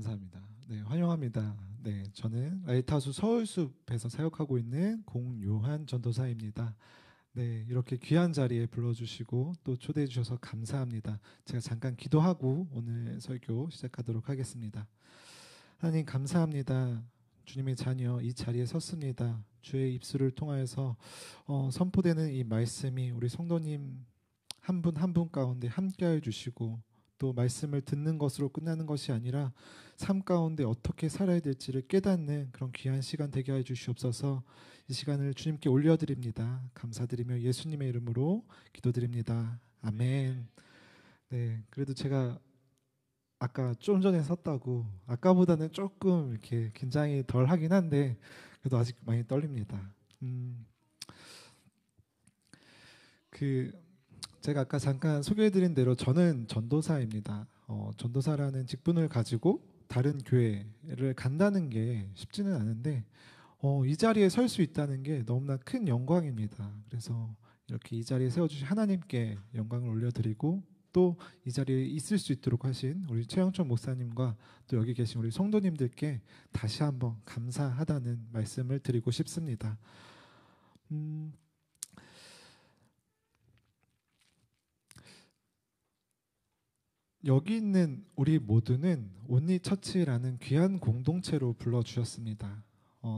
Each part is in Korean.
감사합니다. 네, 환영합니다. 네, 저는 라이트하우스 서울숲에서 사역하고 있는 공요한 전도사입니다. 네, 이렇게 귀한 자리에 불러주시고 또 초대해 주셔서 감사합니다. 제가 잠깐 기도하고 오늘 설교 시작하도록 하겠습니다. 하나님 감사합니다. 주님의 자녀 이 자리에 섰습니다. 주의 입술을 통하여서 선포되는 이 말씀이 우리 성도님 한 분 한 분 가운데 함께해 주시고 또 말씀을 듣는 것으로 끝나는 것이 아니라 삶 가운데 어떻게 살아야 될지를 깨닫는 그런 귀한 시간 되게 해 주시옵소서. 이 시간을 주님께 올려드립니다. 감사드리며 예수님의 이름으로 기도드립니다. 아멘. 네, 그래도 제가 아까 좀 전에 섰다고 아까보다는 조금 이렇게 긴장이 덜 하긴 한데 그래도 아직 많이 떨립니다. 그 제가 아까 잠깐 소개해드린 대로 저는 전도사입니다. 전도사라는 직분을 가지고 다른 교회를 간다는 게 쉽지는 않은데 이 자리에 설 수 있다는 게 너무나 큰 영광입니다. 그래서 이렇게 이 자리에 세워주신 하나님께 영광을 올려드리고 또 이 자리에 있을 수 있도록 하신 우리 최영천 목사님과 또 여기 계신 우리 성도님들께 다시 한번 감사하다는 말씀을 드리고 싶습니다. 여기 있는 우리 모두는 온리 처치라는 귀한 공동체로 불러주셨습니다.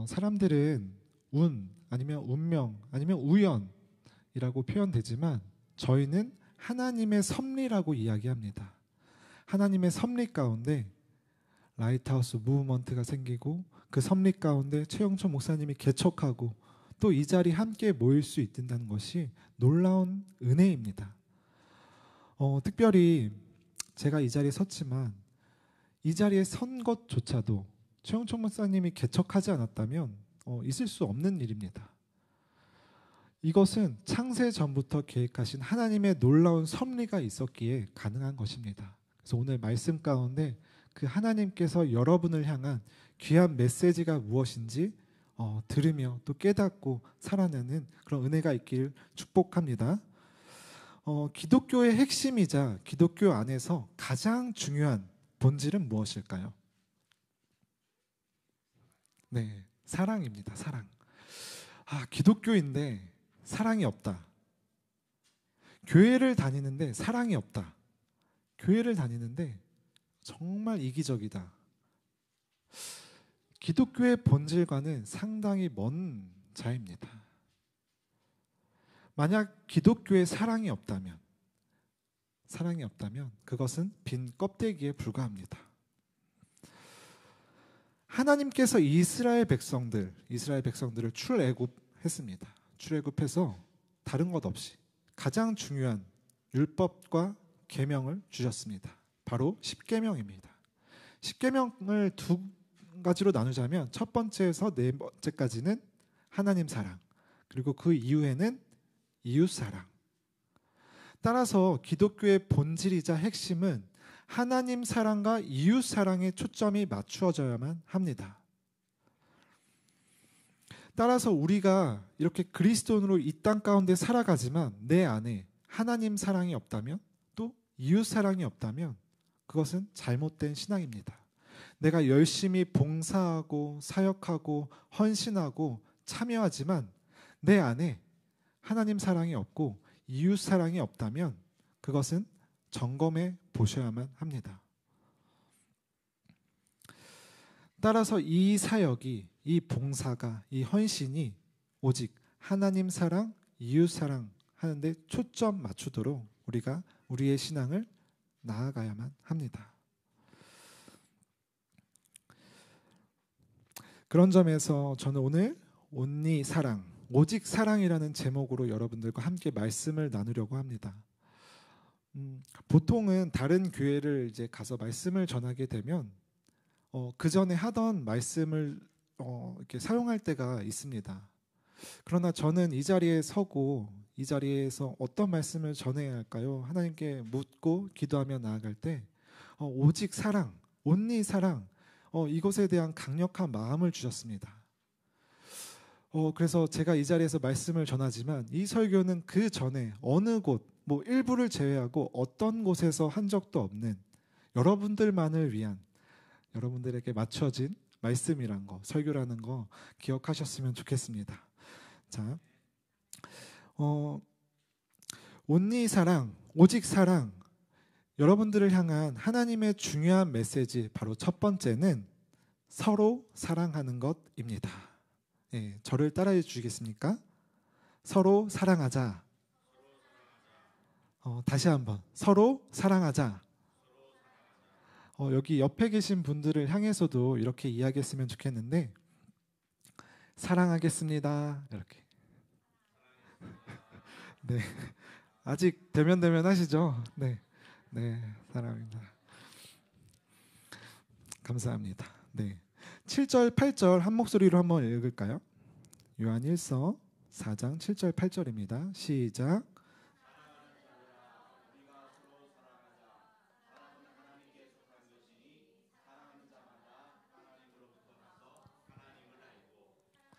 사람들은 운 아니면 운명 아니면 우연이라고 표현되지만 저희는 하나님의 섭리라고 이야기합니다. 하나님의 섭리 가운데 라이트하우스 무브먼트가 생기고 그 섭리 가운데 최영천 목사님이 개척하고 또 이 자리에 함께 모일 수 있다는 것이 놀라운 은혜입니다. 특별히 제가 이 자리에 섰지만 이 자리에 선 것조차도 최영천 목사님이 개척하지 않았다면 있을 수 없는 일입니다. 이것은 창세 전부터 계획하신 하나님의 놀라운 섭리가 있었기에 가능한 것입니다. 그래서 오늘 말씀 가운데 그 하나님께서 여러분을 향한 귀한 메시지가 무엇인지 들으며 또 깨닫고 살아내는 그런 은혜가 있길 축복합니다. 기독교의 핵심이자 기독교 안에서 가장 중요한 본질은 무엇일까요? 네, 사랑입니다. 사랑. 기독교인데 사랑이 없다. 교회를 다니는데 사랑이 없다. 교회를 다니는데 정말 이기적이다. 기독교의 본질과는 상당히 먼 자입니다. 만약 기독교에 사랑이 없다면 그것은 빈 껍데기에 불과합니다. 하나님께서 이스라엘 백성들을 출애굽했습니다. 출애굽해서 다른 것 없이 가장 중요한 율법과 계명을 주셨습니다. 바로 십계명입니다. 십계명을 두 가지로 나누자면 첫 번째에서 네 번째까지는 하나님 사랑, 그리고 그 이후에는 이웃 사랑. 따라서 기독교의 본질이자 핵심은 하나님 사랑과 이웃 사랑에 초점이 맞추어져야만 합니다. 따라서 우리가 이렇게 그리스도인으로 이 땅 가운데 살아가지만 내 안에 하나님 사랑이 없다면 또 이웃 사랑이 없다면 그것은 잘못된 신앙입니다. 내가 열심히 봉사하고 사역하고 헌신하고 참여하지만 내 안에 하나님 사랑이 없고 이웃 사랑이 없다면 그것은 점검해 보셔야만 합니다. 따라서 이 사역이, 이 봉사가, 이 헌신이 오직 하나님 사랑, 이웃 사랑 하는데 초점 맞추도록 우리가 우리의 신앙을 나아가야만 합니다. 그런 점에서 저는 오늘 온리 사랑, 오직 사랑이라는 제목으로 여러분들과 함께 말씀을 나누려고 합니다. 보통은 다른 교회를 이제 가서 말씀을 전하게 되면 그 전에 하던 말씀을 이렇게 사용할 때가 있습니다. 그러나 저는 이 자리에 서고 이 자리에서 어떤 말씀을 전해야 할까요? 하나님께 묻고 기도하며 나아갈 때 오직 사랑, 온리 사랑, 이것에 대한 강력한 마음을 주셨습니다. 그래서 제가 이 자리에서 말씀을 전하지만 이 설교는 그 전에 어느 곳, 일부를 제외하고 어떤 곳에서 한 적도 없는 여러분들만을 위한, 여러분들에게 맞춰진 말씀이란 거, 설교라는 거 기억하셨으면 좋겠습니다. 자, 온리 사랑, 오직 사랑, 여러분들을 향한 하나님의 중요한 메시지 바로 첫 번째는 서로 사랑하는 것입니다. 예, 저를 따라해 주시겠습니까? 서로 사랑하자. 다시 한번 서로 사랑하자. 여기 옆에 계신 분들을 향해서도 이렇게 이야기했으면 좋겠는데 사랑하겠습니다. 이렇게. 네, 아직 대면 하시죠? 네, 네, 사랑합니다. 감사합니다. 네, 7절, 8절 한 목소리로 한번 읽을까요? 요한 1서 4장 7절, 8절입니다. 시작.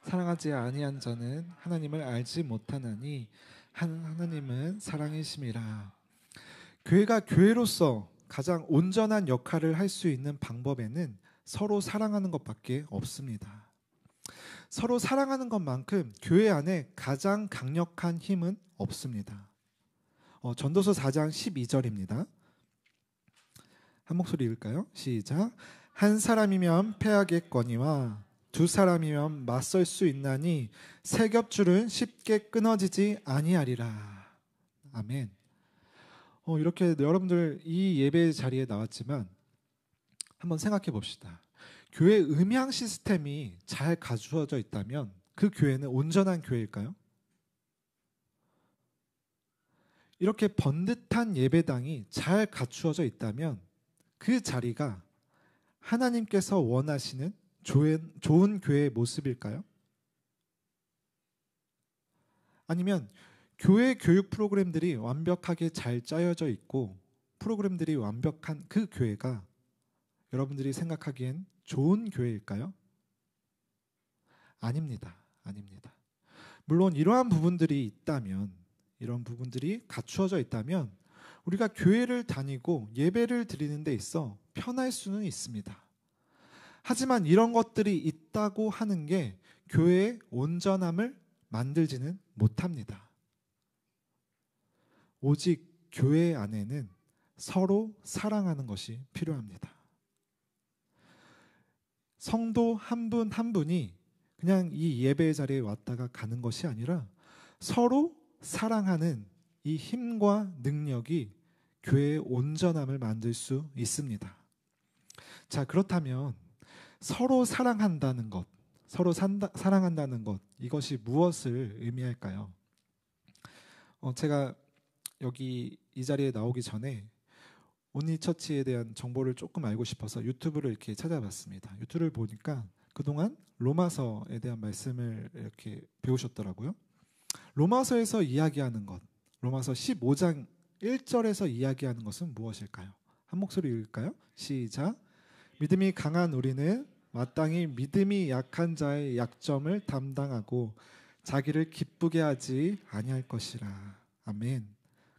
사랑하지 아니한 자는 하나님을 알지 못하나니 하나님은 사랑이심이라. 교회가 교회로서 가장 온전한 역할을 할 수 있는 방법에는 서로 사랑하는 것밖에 없습니다. 서로 사랑하는 것만큼 교회 안에 가장 강력한 힘은 없습니다. 전도서 4장 12절입니다. 한 목소리 읽을까요? 시작. 한 사람이면 패하겠거니와 두 사람이면 맞설 수 있나니 세 겹줄은 쉽게 끊어지지 아니하리라. 아멘. 이렇게 여러분들 이 예배 자리에 나왔지만 한번 생각해 봅시다. 교회 음향 시스템이 잘 갖추어져 있다면 그 교회는 온전한 교회일까요? 이렇게 번듯한 예배당이 잘 갖추어져 있다면 그 자리가 하나님께서 원하시는 좋은 교회의 모습일까요? 아니면 교회 교육 프로그램들이 완벽하게 잘 짜여져 있고 프로그램들이 완벽한 그 교회가 여러분들이 생각하기엔 좋은 교회일까요? 아닙니다. 아닙니다. 물론 이러한 부분들이 있다면, 이런 부분들이 갖추어져 있다면 우리가 교회를 다니고 예배를 드리는 데 있어 편할 수는 있습니다. 하지만 이런 것들이 있다고 하는 게 교회의 온전함을 만들지는 못합니다. 오직 교회 안에는 서로 사랑하는 것이 필요합니다. 성도 한 분 한 분이 그냥 이 예배 자리에 왔다가 가는 것이 아니라 서로 사랑하는 이 힘과 능력이 교회의 온전함을 만들 수 있습니다. 자, 그렇다면 서로 사랑한다는 것, 사랑한다는 것, 이것이 무엇을 의미할까요? 제가 여기 이 자리에 나오기 전에 온리처치에 대한 정보를 조금 알고 싶어서 유튜브를 이렇게 찾아봤습니다. 유튜브를 보니까 그동안 로마서에 대한 말씀을 이렇게 배우셨더라고요. 로마서에서 이야기하는 것, 로마서 15장 1절에서 이야기하는 것은 무엇일까요? 한 목소리 읽을까요? 시작. 믿음이 강한 우리는 마땅히 믿음이 약한 자의 약점을 담당하고 자기를 기쁘게 하지 아니할 것이라. 아멘.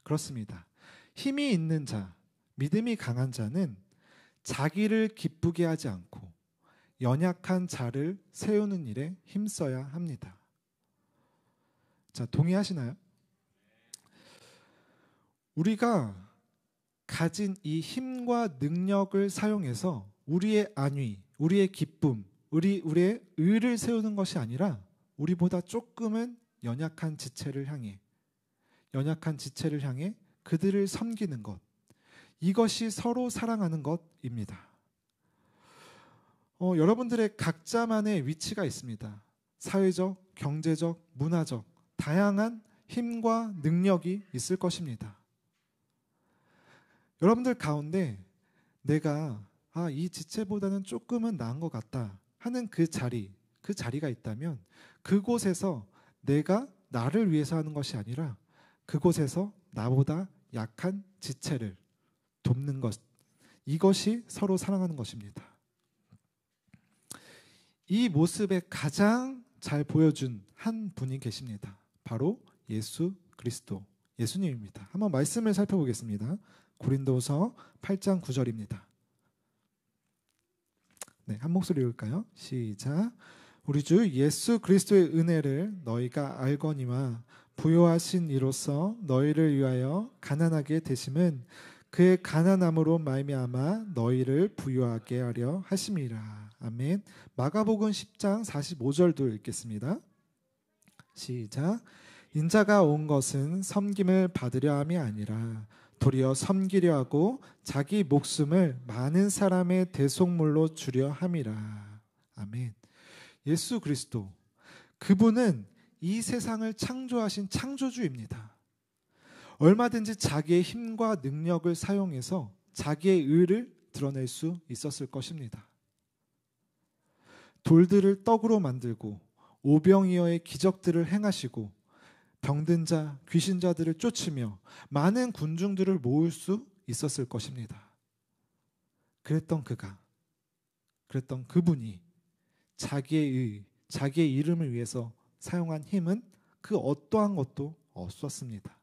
그렇습니다. 힘이 있는 자, 믿음이 강한 자는 자기를 기쁘게 하지 않고 연약한 자를 세우는 일에 힘써야 합니다. 자, 동의하시나요? 우리가 가진 이 힘과 능력을 사용해서 우리의 안위, 우리의 기쁨, 우리의 의를 세우는 것이 아니라 우리보다 조금은 연약한 지체를 향해 그들을 섬기는 것, 이것이 서로 사랑하는 것입니다. 여러분들의 각자만의 위치가 있습니다. 사회적, 경제적, 문화적 다양한 힘과 능력이 있을 것입니다. 여러분들 가운데 내가 이 지체보다는 조금은 나은 것 같다 하는 그 자리가 있다면 그곳에서 내가 나를 위해서 하는 것이 아니라 그곳에서 나보다 약한 지체를 돕는 것, 이것이 서로 사랑하는 것입니다. 이 모습에 가장 잘 보여준 한 분이 계십니다. 바로 예수 그리스도, 예수님입니다. 한번 말씀을 살펴보겠습니다. 고린도서 8장 9절입니다. 네, 한 목소리 읽을까요? 시작. 우리 주 예수 그리스도의 은혜를 너희가 알거니와 부요하신 이로써 너희를 위하여 가난하게 되심은 그의 가난함으로 말미암아 너희를 부요하게 하려 하심이라. 아멘. 마가복음 10장 45절도 읽겠습니다. 시작. 인자가 온 것은 섬김을 받으려 함이 아니라 도리어 섬기려 하고 자기 목숨을 많은 사람의 대속물로 주려 함이라. 아멘. 예수 그리스도, 그분은 이 세상을 창조하신 창조주입니다. 얼마든지 자기의 힘과 능력을 사용해서 자기의 의를 드러낼 수 있었을 것입니다. 돌들을 떡으로 만들고 오병이어의 기적들을 행하시고 병든 자, 귀신자들을 쫓으며 많은 군중들을 모을 수 있었을 것입니다. 그랬던 그분이 자기의 의, 자기의 이름을 위해서 사용한 힘은 그 어떠한 것도 없었습니다.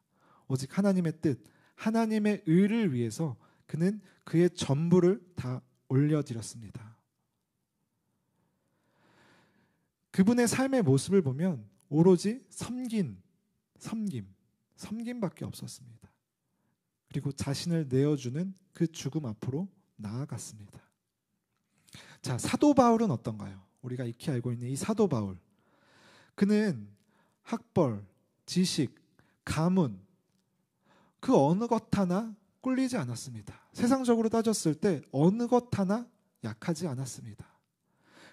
오직 하나님의 뜻, 하나님의 의를 위해서 그는 그의 전부를 다 올려드렸습니다. 그분의 삶의 모습을 보면 오로지 섬김밖에 없었습니다. 그리고 자신을 내어주는 그 죽음 앞으로 나아갔습니다. 자, 사도 바울은 어떤가요? 우리가 익히 알고 있는 이 사도 바울, 그는 학벌, 지식, 가문, 그 어느 것 하나 꿀리지 않았습니다. 세상적으로 따졌을 때 어느 것 하나 약하지 않았습니다.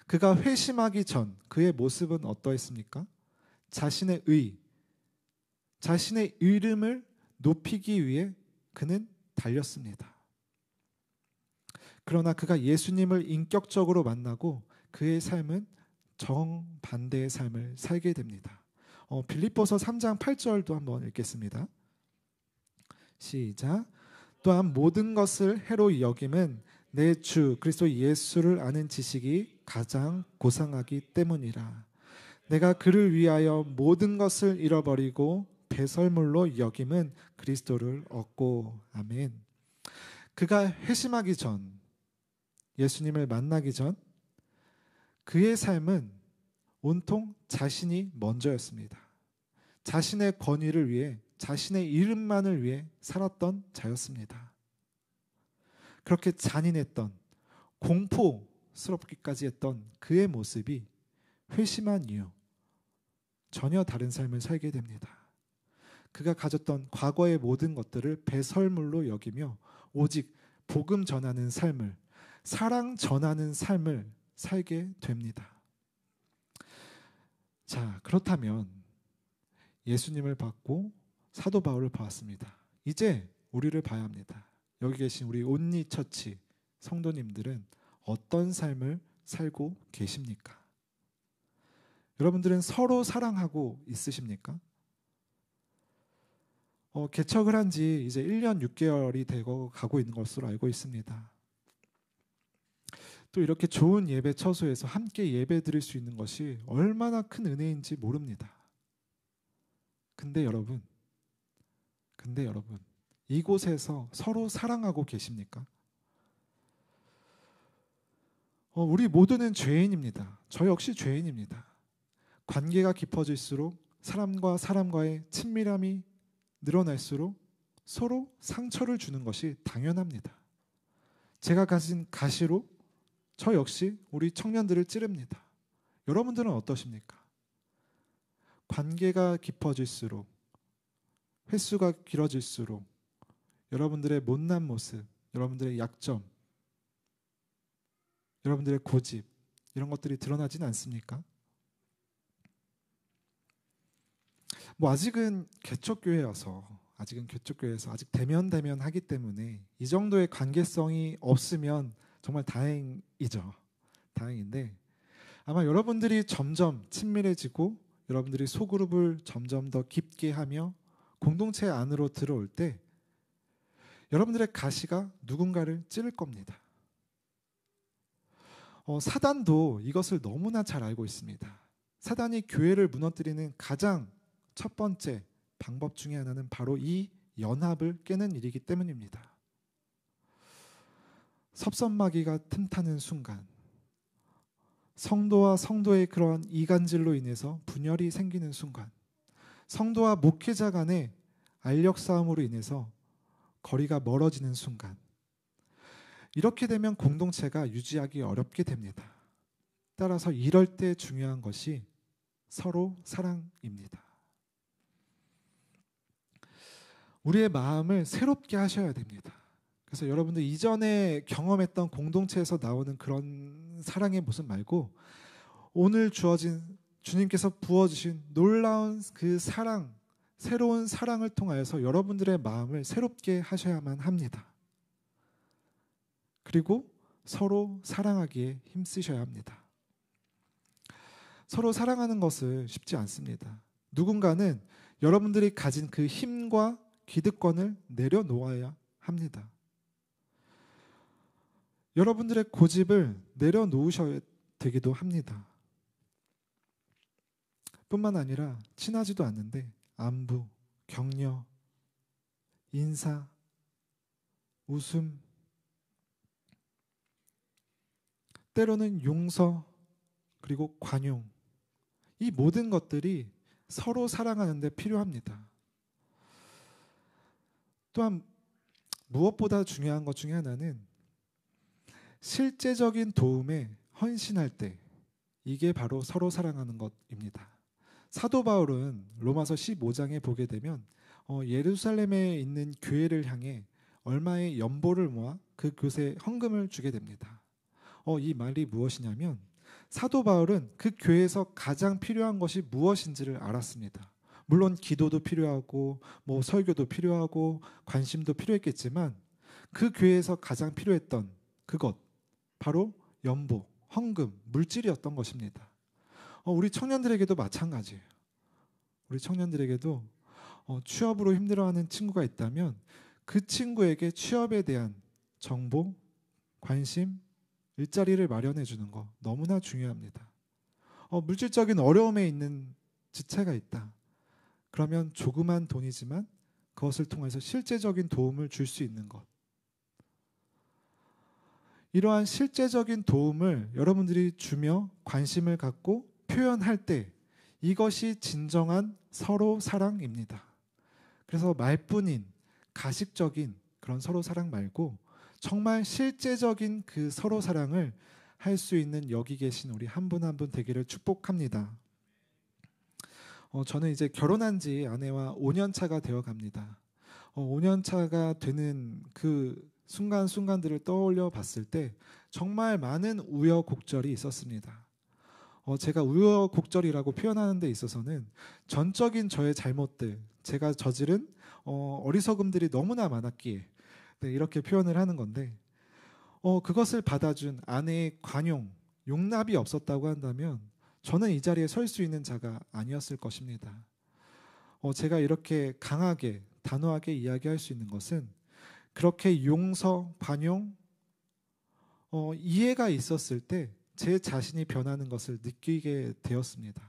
그가 회심하기 전 그의 모습은 어떠했습니까? 자신의 이름을 높이기 위해 그는 달렸습니다. 그러나 그가 예수님을 인격적으로 만나고 그의 삶은 정반대의 삶을 살게 됩니다. 빌립보서 3장 8절도 한번 읽겠습니다. 시작. 또한 모든 것을 해로 여김은 내 주 그리스도 예수를 아는 지식이 가장 고상하기 때문이라. 내가 그를 위하여 모든 것을 잃어버리고 배설물로 여김은 그리스도를 얻고. 아멘. 그가 회심하기 전, 예수님을 만나기 전 그의 삶은 온통 자신이 먼저였습니다. 자신의 권위를 위해, 자신의 이름만을 위해 살았던 자였습니다. 그렇게 잔인했던, 공포스럽기까지 했던 그의 모습이 회심한 이후 전혀 다른 삶을 살게 됩니다. 그가 가졌던 과거의 모든 것들을 배설물로 여기며 오직 복음 전하는 삶을, 사랑 전하는 삶을 살게 됩니다. 자, 그렇다면 예수님을 받고 사도 바울을 보았습니다. 이제 우리를 봐야 합니다. 여기 계신 우리 온리 처치 성도님들은 어떤 삶을 살고 계십니까? 여러분들은 서로 사랑하고 있으십니까? 개척을 한 지 이제 1년 6개월이 되고 가고 있는 것으로 알고 있습니다. 또 이렇게 좋은 예배 처소에서 함께 예배 드릴 수 있는 것이 얼마나 큰 은혜인지 모릅니다. 근데 여러분, 이곳에서 서로 사랑하고 계십니까? 우리 모두는 죄인입니다. 저 역시 죄인입니다. 관계가 깊어질수록 사람과 사람과의 친밀함이 늘어날수록 서로 상처를 주는 것이 당연합니다. 제가 가진 가시로 저 역시 우리 청년들을 찌릅니다. 여러분들은 어떠십니까? 관계가 깊어질수록, 횟수가 길어질수록 여러분들의 못난 모습, 여러분들의 약점, 여러분들의 고집, 이런 것들이 드러나진 않습니까? 아직은 개척교회여서 아직 대면하기 때문에 이 정도의 관계성이 없으면 정말 다행이죠. 다행인데 아마 여러분들이 점점 친밀해지고 여러분들이 소그룹을 점점 더 깊게 하며 공동체 안으로 들어올 때 여러분들의 가시가 누군가를 찌를 겁니다. 사단도 이것을 너무나 잘 알고 있습니다. 사단이 교회를 무너뜨리는 가장 첫 번째 방법 중에 하나는 바로 이 연합을 깨는 일이기 때문입니다. 섭선마귀가 틈타는 순간 성도와 성도의 그런 이간질로 인해서 분열이 생기는 순간, 성도와 목회자 간의 알력 싸움으로 인해서 거리가 멀어지는 순간, 이렇게 되면 공동체가 유지하기 어렵게 됩니다. 따라서 이럴 때 중요한 것이 서로 사랑입니다. 우리의 마음을 새롭게 하셔야 됩니다. 그래서 여러분들 이전에 경험했던 공동체에서 나오는 그런 사랑의 모습 말고 오늘 주어진 주님께서 부어주신 놀라운 그 사랑, 새로운 사랑을 통하여서 여러분들의 마음을 새롭게 하셔야만 합니다. 그리고 서로 사랑하기에 힘쓰셔야 합니다. 서로 사랑하는 것은 쉽지 않습니다. 누군가는 여러분들이 가진 그 힘과 기득권을 내려놓아야 합니다. 여러분들의 고집을 내려놓으셔야 되기도 합니다. 뿐만 아니라 친하지도 않는데 안부, 격려, 인사, 웃음, 때로는 용서, 그리고 관용, 이 모든 것들이 서로 사랑하는 데 필요합니다. 또한 무엇보다 중요한 것 중에 하나는 실제적인 도움에 헌신할 때, 이게 바로 서로 사랑하는 것입니다. 사도 바울은 로마서 15장에 보게 되면 예루살렘에 있는 교회를 향해 얼마의 연보를 모아 그 교회에 헌금을 주게 됩니다. 이 말이 무엇이냐면 사도 바울은 그 교회에서 가장 필요한 것이 무엇인지를 알았습니다. 물론 기도도 필요하고 설교도 필요하고 관심도 필요했겠지만 그 교회에서 가장 필요했던 그것, 바로 연보, 헌금, 물질이었던 것입니다. 우리 청년들에게도 마찬가지예요. 우리 청년들에게도 취업으로 힘들어하는 친구가 있다면 그 친구에게 취업에 대한 정보, 관심, 일자리를 마련해 주는 거 너무나 중요합니다. 물질적인 어려움에 있는 지체가 있다. 그러면 조그만 돈이지만 그것을 통해서 실제적인 도움을 줄 수 있는 것. 이러한 실제적인 도움을 여러분들이 주며 관심을 갖고 표현할 때 이것이 진정한 서로 사랑입니다. 그래서 말뿐인 가식적인 그런 서로 사랑 말고 정말 실제적인 그 서로 사랑을 할 수 있는 여기 계신 우리 한 분 한 분 되기를 축복합니다. 저는 이제 결혼한 지 아내와 5년 차가 되어 갑니다. 5년 차가 되는 그 순간순간들을 떠올려 봤을 때 정말 많은 우여곡절이 있었습니다. 제가 우여곡절이라고 표현하는 데 있어서는 전적인 저의 잘못들, 제가 저지른 어리석음들이 너무나 많았기에 이렇게 표현을 하는 건데 그것을 받아준 아내의 관용, 용납이 없었다고 한다면 저는 이 자리에 설 수 있는 자가 아니었을 것입니다. 제가 이렇게 강하게, 단호하게 이야기할 수 있는 것은 그렇게 용서, 관용, 이해가 있었을 때 제 자신이 변하는 것을 느끼게 되었습니다.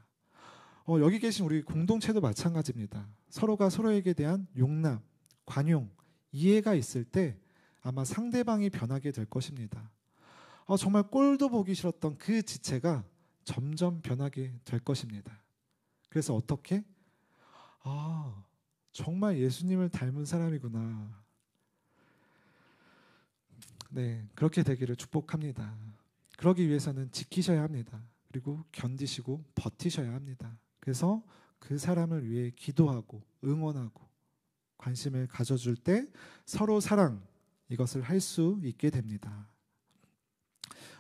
여기 계신 우리 공동체도 마찬가지입니다. 서로가 서로에게 대한 용납, 관용, 이해가 있을 때 아마 상대방이 변하게 될 것입니다. 정말 꼴도 보기 싫었던 그 지체가 점점 변하게 될 것입니다. 그래서 어떻게? 정말 예수님을 닮은 사람이구나. 네, 그렇게 되기를 축복합니다. 그러기 위해서는 지키셔야 합니다. 그리고 견디시고 버티셔야 합니다. 그래서 그 사람을 위해 기도하고 응원하고 관심을 가져줄 때 서로 사랑, 이것을 할 수 있게 됩니다.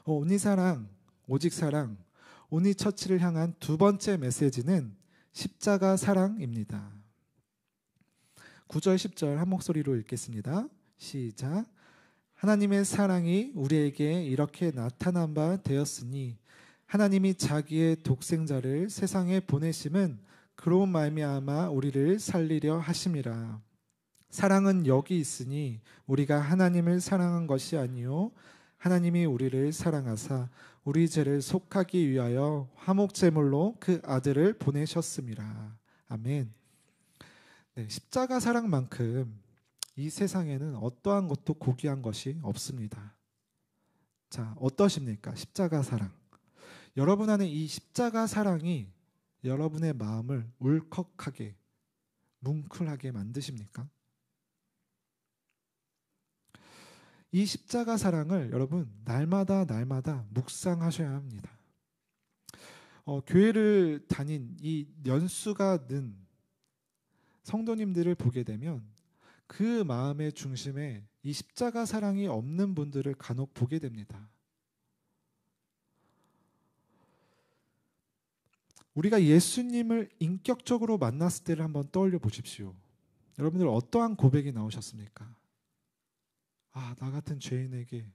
온리사랑, 오직 사랑, 온리처치를 향한 두 번째 메시지는 십자가 사랑입니다. 9절 10절 한 목소리로 읽겠습니다. 시작. 하나님의 사랑이 우리에게 이렇게 나타난 바 되었으니 하나님이 자기의 독생자를 세상에 보내심은 그로 말미암아 우리를 살리려 하심이라. 사랑은 여기 있으니 우리가 하나님을 사랑한 것이 아니요 하나님이 우리를 사랑하사 우리 죄를 속하기 위하여 화목제물로 그 아들을 보내셨음이라. 아멘. 네, 십자가 사랑만큼 이 세상에는 어떠한 것도 고귀한 것이 없습니다. 자, 어떠십니까? 십자가 사랑. 여러분 안에 이 십자가 사랑이 여러분의 마음을 울컥하게, 뭉클하게 만드십니까? 이 십자가 사랑을 여러분 날마다 묵상하셔야 합니다. 교회를 다닌 이 연수가 는 성도님들을 보게 되면 그 마음의 중심에 이 십자가 사랑이 없는 분들을 간혹 보게 됩니다. 우리가 예수님을 인격적으로 만났을 때를 한번 떠올려 보십시오. 여러분들 어떠한 고백이 나오셨습니까? 아, 나 같은 죄인에게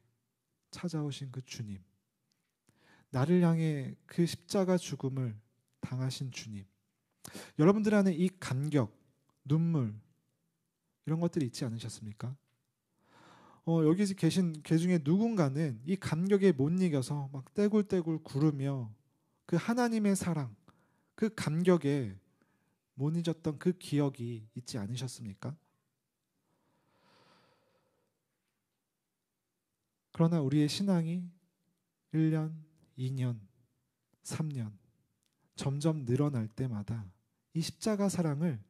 찾아오신 그 주님, 나를 향해 그 십자가 죽음을 당하신 주님. 여러분들 안에 이 감격, 눈물 이런 것들이 있지 않으셨습니까? 여기 계신 개 중에 누군가는 이 감격에 못 이겨서 막 떼굴떼굴 구르며 그 하나님의 사랑, 그 감격에 못 잊었던 그 기억이 있지 않으셨습니까? 그러나 우리의 신앙이 1년, 2년, 3년 점점 늘어날 때마다 이 십자가 사랑을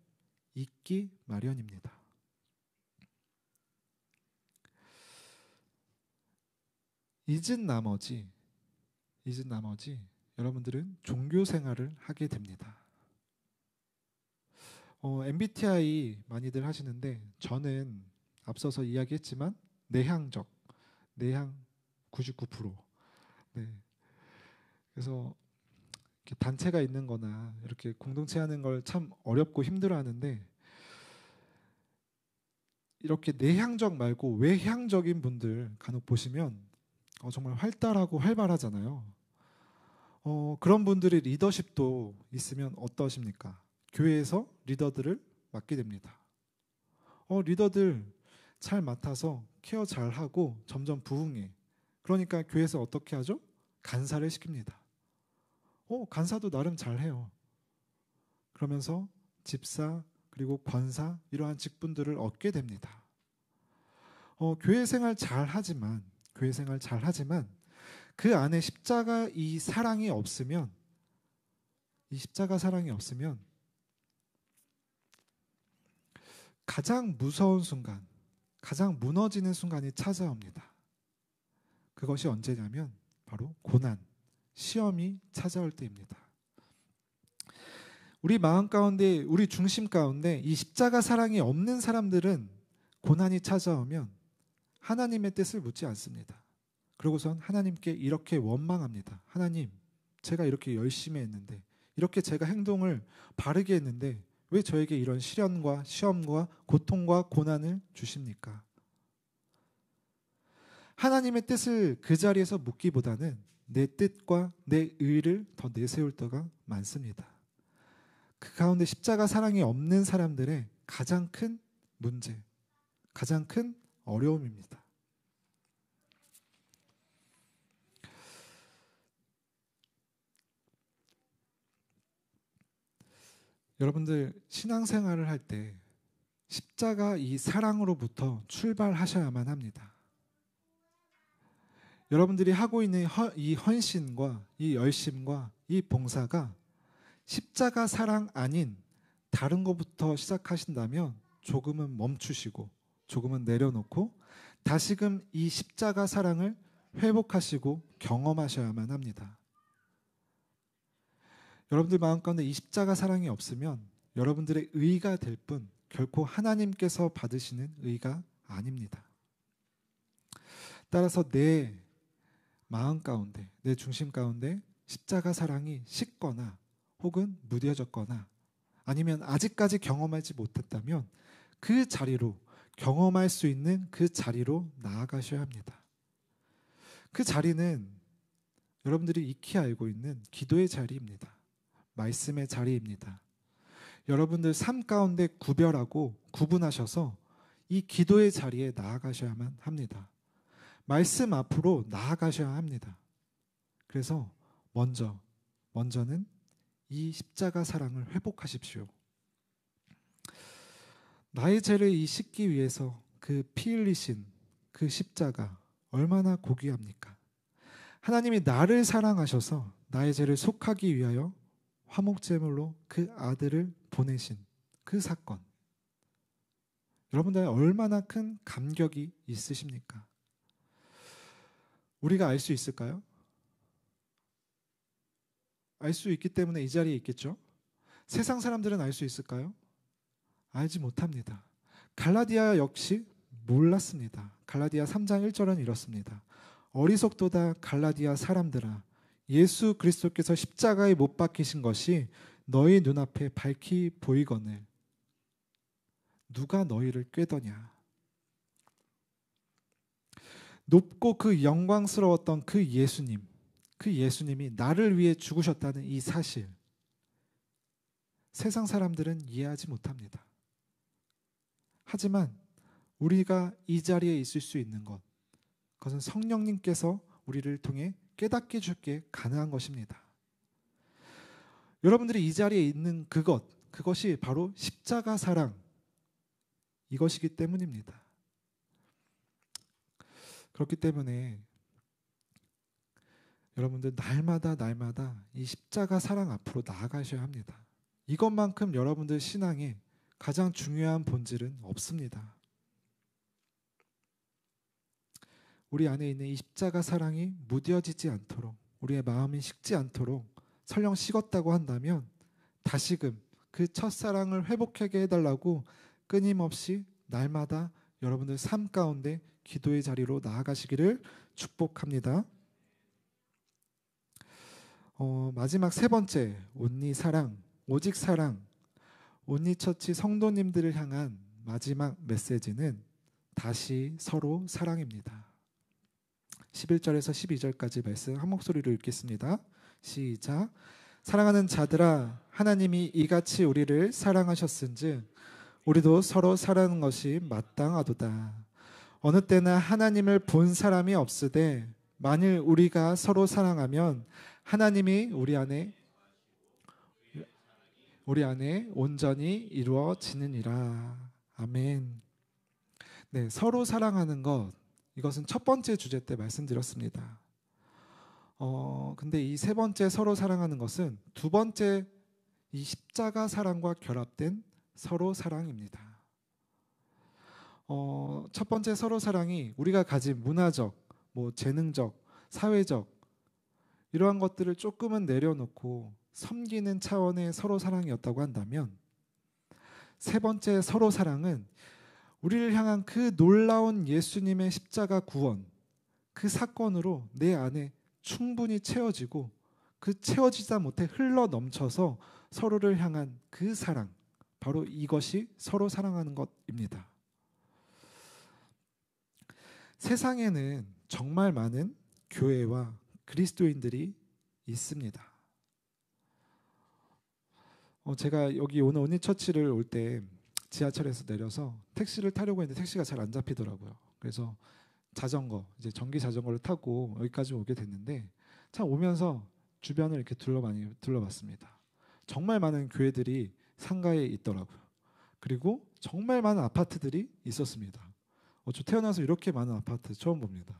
잊기 마련입니다. 잊은 나머지 여러분들은 종교 생활을 하게 됩니다. MBTI 많이들 하시는데 저는 앞서서 이야기했지만 내향 99%. 네. 그래서 이렇게 단체가 있는 거나 이렇게 공동체 하는 걸 참 어렵고 힘들어하는데 이렇게 내향적 말고 외향적인 분들 간혹 보시면 정말 활달하고 활발하잖아요. 그런 분들이 리더십도 있으면 어떠십니까? 교회에서 리더들을 맡게 됩니다. 리더들 잘 맡아서 케어 잘하고 점점 부흥해. 그러니까 교회에서 어떻게 하죠? 간사를 시킵니다. 간사도 나름 잘해요. 그러면서 집사 그리고 권사 이러한 직분들을 얻게 됩니다. 교회 생활 잘하지만 그 안에 십자가 이 사랑이 없으면 가장 무서운 순간, 가장 무너지는 순간이 찾아옵니다. 그것이 언제냐면 바로 고난, 시험이 찾아올 때입니다. 우리 마음 가운데, 우리 중심 가운데 이 십자가 사랑이 없는 사람들은 고난이 찾아오면 하나님의 뜻을 묻지 않습니다. 그러고선 하나님께 이렇게 원망합니다. 하나님, 제가 이렇게 열심히 했는데, 이렇게 제가 행동을 바르게 했는데 왜 저에게 이런 시련과 시험과 고통과 고난을 주십니까? 하나님의 뜻을 그 자리에서 묻기보다는 내 뜻과 내 의를 더 내세울 때가 많습니다. 그 가운데 십자가 사랑이 없는 사람들의 가장 큰 문제, 가장 큰 어려움입니다. 여러분들 신앙생활을 할 때 십자가 이 사랑으로부터 출발하셔야만 합니다. 여러분들이 하고 있는 이 헌신과 이 열심과 이 봉사가 십자가 사랑 아닌 다른 것부터 시작하신다면 조금은 멈추시고 조금은 내려놓고 다시금 이 십자가 사랑을 회복하시고 경험하셔야만 합니다. 여러분들 마음 가운데 이 십자가 사랑이 없으면 여러분들의 의가 될 뿐 결코 하나님께서 받으시는 의가 아닙니다. 따라서 내 마음 가운데, 내 중심 가운데 십자가 사랑이 식거나 혹은 무뎌졌거나 아니면 아직까지 경험하지 못했다면 그 자리로, 경험할 수 있는 그 자리로 나아가셔야 합니다. 그 자리는 여러분들이 익히 알고 있는 기도의 자리입니다. 말씀의 자리입니다. 여러분들 삶 가운데 구별하고 구분하셔서 이 기도의 자리에 나아가셔야만 합니다. 말씀 앞으로 나아가셔야 합니다. 그래서 먼저는 이 십자가 사랑을 회복하십시오. 나의 죄를 이 씻기 위해서 그 피 흘리신 그 십자가 얼마나 고귀합니까? 하나님이 나를 사랑하셔서 나의 죄를 속하기 위하여 화목제물로 그 아들을 보내신 그 사건, 여러분들 얼마나 큰 감격이 있으십니까? 우리가 알 수 있을까요? 알 수 있기 때문에 이 자리에 있겠죠? 세상 사람들은 알 수 있을까요? 알지 못합니다. 갈라디아 역시 몰랐습니다. 갈라디아 3장 1절은 이렇습니다. 어리석도다 갈라디아 사람들아, 예수 그리스도께서 십자가에 못 박히신 것이 너희 눈앞에 밝히 보이거늘 누가 너희를 꾀더냐. 높고 그 영광스러웠던 그 예수님이 나를 위해 죽으셨다는 이 사실, 세상 사람들은 이해하지 못합니다. 하지만 우리가 이 자리에 있을 수 있는 것, 그것은 성령님께서 우리를 통해 깨닫게 주게 가능한 것입니다. 여러분들이 이 자리에 있는 그것이 바로 십자가 사랑, 이것이기 때문입니다. 그렇기 때문에 여러분들 날마다 이 십자가 사랑 앞으로 나아가셔야 합니다. 이것만큼 여러분들 신앙에 가장 중요한 본질은 없습니다. 우리 안에 있는 이 십자가 사랑이 무뎌지지 않도록, 우리의 마음이 식지 않도록 설령 식었다고 한다면 다시금 그 첫사랑을 회복하게 해달라고 끊임없이 날마다 여러분들 삶 가운데 기도의 자리로 나아가시기를 축복합니다. 마지막 세 번째, 온리 사랑, 오직 사랑, 온리처치 성도님들을 향한 마지막 메시지는 다시 서로 사랑입니다. 11절에서 12절까지 말씀 한 목소리로 읽겠습니다. 시작. 사랑하는 자들아, 하나님이 이같이 우리를 사랑하셨은즉 우리도 서로 사랑하는 것이 마땅하도다. 어느 때나 하나님을 본 사람이 없으되 만일 우리가 서로 사랑하면 하나님이 우리 안에 온전히 이루어지느니라. 아멘. 네, 서로 사랑하는 것, 이것은 첫 번째 주제 때 말씀드렸습니다. 근데 이 세 번째 서로 사랑하는 것은 두 번째 이 십자가 사랑과 결합된 서로 사랑입니다. 첫 번째 서로 사랑이 우리가 가진 문화적, 재능적, 사회적 이러한 것들을 조금은 내려놓고 섬기는 차원의 서로 사랑이었다고 한다면, 세 번째 서로 사랑은 우리를 향한 그 놀라운 예수님의 십자가 구원, 그 사건으로 내 안에 충분히 채워지고 그 채워지다 못해 흘러 넘쳐서 서로를 향한 그 사랑, 바로 이것이 서로 사랑하는 것입니다. 세상에는 정말 많은 교회와 그리스도인들이 있습니다. 제가 여기 오늘 온리처치를 올 때 지하철에서 내려서 택시를 타려고 했는데 택시가 잘 안 잡히더라고요. 그래서 이제 전기 자전거를 타고 여기까지 오게 됐는데, 참 오면서 주변을 이렇게 많이 둘러봤습니다. 정말 많은 교회들이 상가에 있더라고요. 그리고 정말 많은 아파트들이 있었습니다. 저 태어나서 이렇게 많은 아파트 처음 봅니다.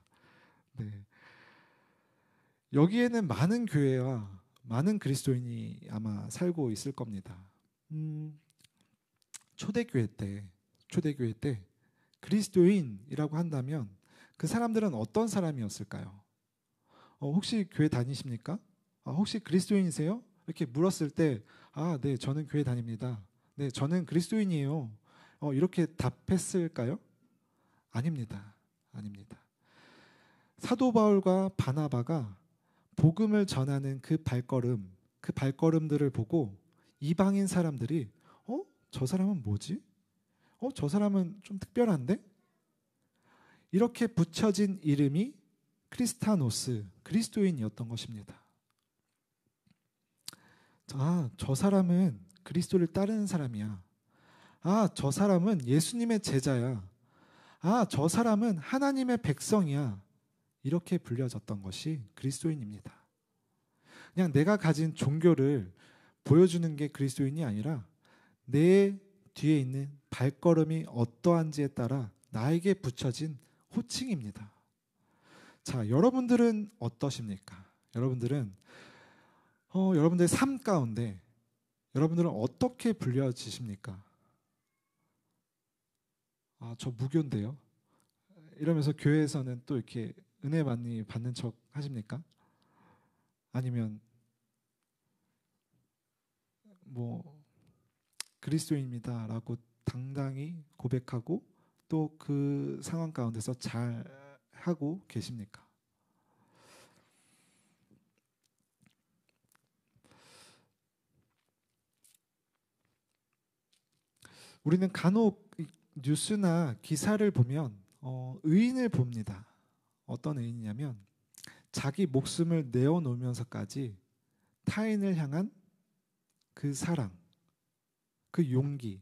네. 여기에는 많은 교회와 많은 그리스도인이 아마 살고 있을 겁니다. 초대교회 때 그리스도인이라고 한다면 그 사람들은 어떤 사람이었을까요? 혹시 교회 다니십니까? 혹시 그리스도인이세요? 이렇게 물었을 때, 네, 저는 교회 다닙니다. 네, 저는 그리스도인이에요. 이렇게 답했을까요? 아닙니다. 사도 바울과 바나바가 복음을 전하는 그 발걸음들을 보고 이방인 사람들이 저 사람은 뭐지? 저 사람은 좀 특별한데? 이렇게 붙여진 이름이 크리스타노스, 그리스도인이었던 것입니다. 저 사람은 그리스도를 따르는 사람이야. 저 사람은 예수님의 제자야. 저 사람은 하나님의 백성이야. 이렇게 불려졌던 것이 그리스도인입니다. 그냥 내가 가진 종교를 보여주는 게 그리스도인이 아니라 내 뒤에 있는 발걸음이 어떠한지에 따라 나에게 붙여진 호칭입니다. 자, 여러분들은 어떠십니까? 여러분들은 여러분들의 삶 가운데 여러분들은 어떻게 불려지십니까? 저 무교인데요. 이러면서 교회에서는 또 이렇게 은혜 많이 받는 척 하십니까? 아니면 뭐 그리스도인입니다라고 당당히 고백하고 또 그 상황 가운데서 잘 하고 계십니까? 우리는 간혹 뉴스나 기사를 보면 의인을 봅니다. 어떤 의인이냐면 자기 목숨을 내어놓으면서까지 타인을 향한 그 사랑, 그 용기,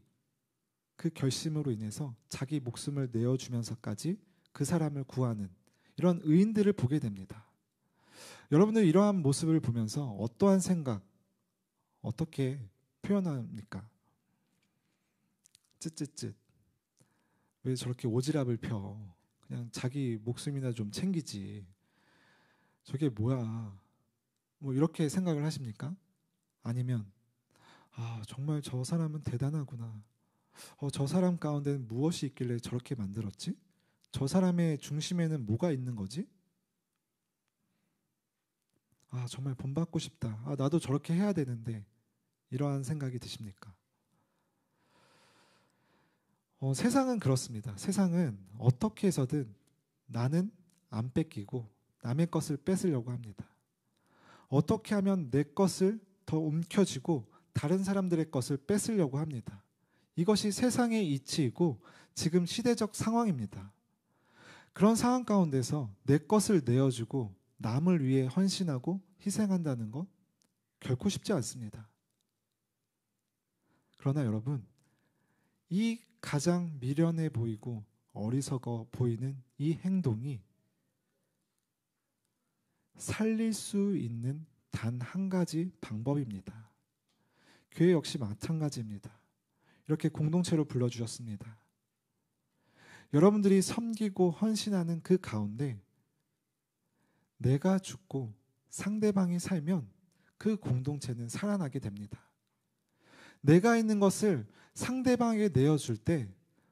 그 결심으로 인해서 자기 목숨을 내어주면서까지 그 사람을 구하는 이런 의인들을 보게 됩니다. 여러분들 이러한 모습을 보면서 어떠한 생각, 어떻게 표현합니까? 쯧쯧쯧. 왜 저렇게 오지랖을 펴? 그냥 자기 목숨이나 좀 챙기지. 저게 뭐야? 뭐 이렇게 생각을 하십니까? 아니면 정말 저 사람은 대단하구나. 저 사람 가운데는 무엇이 있길래 저렇게 만들었지? 저 사람의 중심에는 뭐가 있는 거지? 정말 본받고 싶다. 나도 저렇게 해야 되는데. 이러한 생각이 드십니까? 세상은 그렇습니다. 세상은 어떻게 해서든 나는 안 뺏기고 남의 것을 뺏으려고 합니다. 어떻게 하면 내 것을 더 움켜쥐고 다른 사람들의 것을 뺏으려고 합니다. 이것이 세상의 이치이고 지금 시대적 상황입니다. 그런 상황 가운데서 내 것을 내어주고 남을 위해 헌신하고 희생한다는 것 결코 쉽지 않습니다. 그러나 여러분, 이 가장 미련해 보이고 어리석어 보이는 이 행동이 살릴 수 있는 단 한 가지 방법입니다. 교회 역시 마찬가지입니다. 이렇게 공동체로 불러주셨습니다. 여러분들이 섬기고 헌신하는 그 가운데 내가 죽고 상대방이 살면 그 공동체는 살아나게 됩니다. 내가 있는 것을 상대방에게 내어줄 때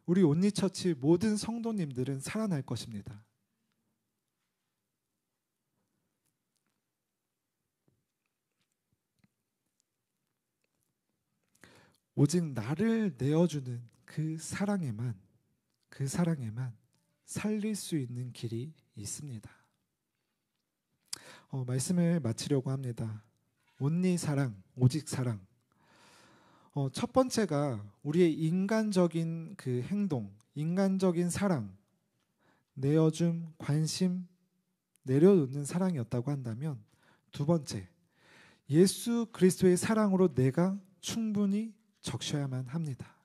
우리 온리처치 모든 성도님들은 살아날 것입니다. 오직 나를 내어주는 그 사랑에만 살릴 수 있는 길이 있습니다. 말씀을 마치려고 합니다. 온리 사랑, 오직 사랑. 첫 번째가 우리의 인간적인 그 행동, 인간적인 사랑, 내어줌, 관심, 내려놓는 사랑이었다고 한다면, 두 번째, 예수 그리스도의 사랑으로 내가 충분히 적셔야만 합니다.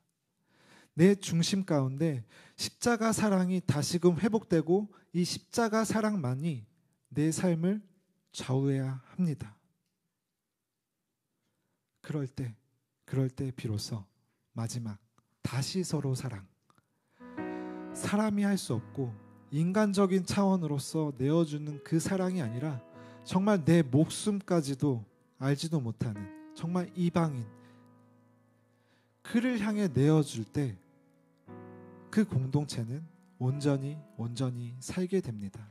내 중심 가운데 십자가 사랑이 다시금 회복되고 이 십자가 사랑만이 내 삶을 좌우해야 합니다. 그럴 때 비로소 마지막 다시 서로 사랑. 사람이 할 수 없고 인간적인 차원으로서 내어주는 그 사랑이 아니라 정말 내 목숨까지도 알지도 못하는 정말 이방인 그를 향해 내어줄 때 그 공동체는 온전히 살게 됩니다.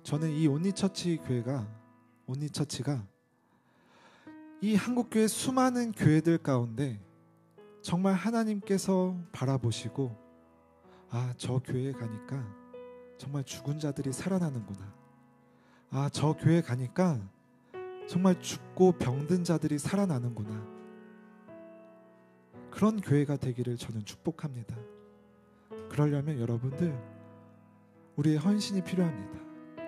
저는 이 온리처치가 이 한국교회 수많은 교회들 가운데 정말 하나님께서 바라보시고 저 교회에 가니까 정말 죽은 자들이 살아나는구나. 저 교회 가니까 정말 죽고 병든 자들이 살아나는구나. 그런 교회가 되기를 저는 축복합니다. 그러려면 여러분들 우리의 헌신이 필요합니다.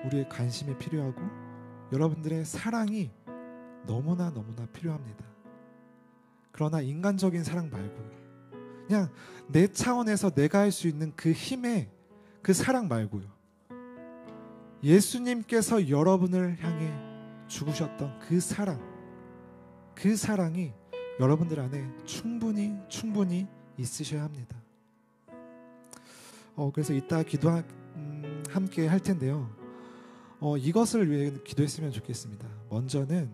우리의 관심이 필요하고 여러분들의 사랑이 너무나 필요합니다. 그러나 인간적인 사랑 말고요. 그냥 내 차원에서 내가 할 수 있는 그 힘의 그 사랑 말고요. 예수님께서 여러분을 향해 죽으셨던 그 사랑이 여러분들 안에 충분히 있으셔야 합니다. 그래서 이따 함께 할 텐데요. 이것을 위해 기도했으면 좋겠습니다. 먼저는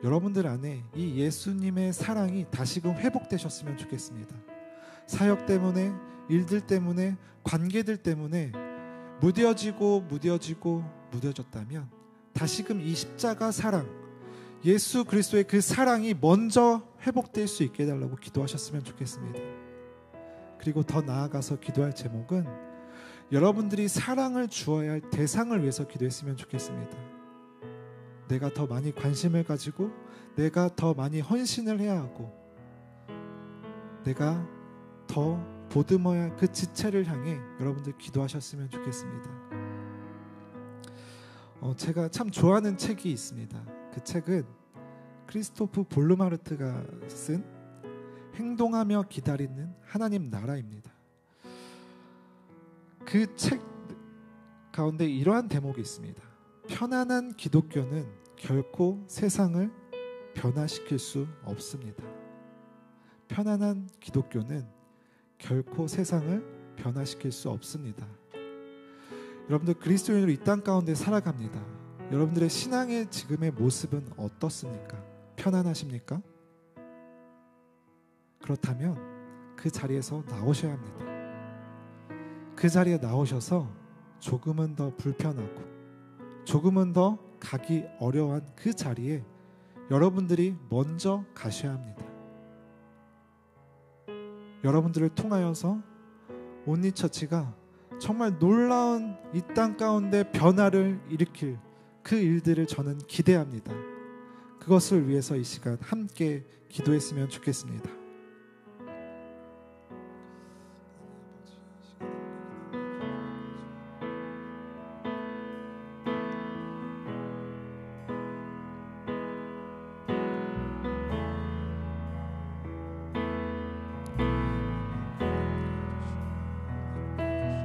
여러분들 안에 이 예수님의 사랑이 다시금 회복되셨으면 좋겠습니다. 사역 때문에, 일들 때문에, 관계들 때문에 무뎌졌다면 다시금 이 십자가 사랑, 예수 그리스도의 그 사랑이 먼저 회복될 수 있게 해달라고 기도하셨으면 좋겠습니다. 그리고 더 나아가서 기도할 제목은 여러분들이 사랑을 주어야 할 대상을 위해서 기도했으면 좋겠습니다. 내가 더 많이 관심을 가지고 내가 더 많이 헌신을 해야 하고 내가 더 보듬어야 할 그 지체를 향해 여러분들 기도하셨으면 좋겠습니다. 제가 참 좋아하는 책이 있습니다. 그 책은 크리스토프 볼루마르트가 쓴 행동하며 기다리는 하나님 나라입니다. 그 책 가운데 이러한 대목이 있습니다. 편안한 기독교는 결코 세상을 변화시킬 수 없습니다. 편안한 기독교는 결코 세상을 변화시킬 수 없습니다. 여러분들 그리스도인으로 이 땅 가운데 살아갑니다. 여러분들의 신앙의 지금의 모습은 어떻습니까? 편안하십니까? 그렇다면 그 자리에서 나오셔야 합니다. 그 자리에 나오셔서 조금은 더 불편하고 조금은 더 가기 어려운 그 자리에 여러분들이 먼저 가셔야 합니다. 여러분들을 통하여서 온리처치가 정말 놀라운 이 땅 가운데 변화를 일으킬 그 일들을 저는 기대합니다. 그것을 위해서 이 시간 함께 기도했으면 좋겠습니다.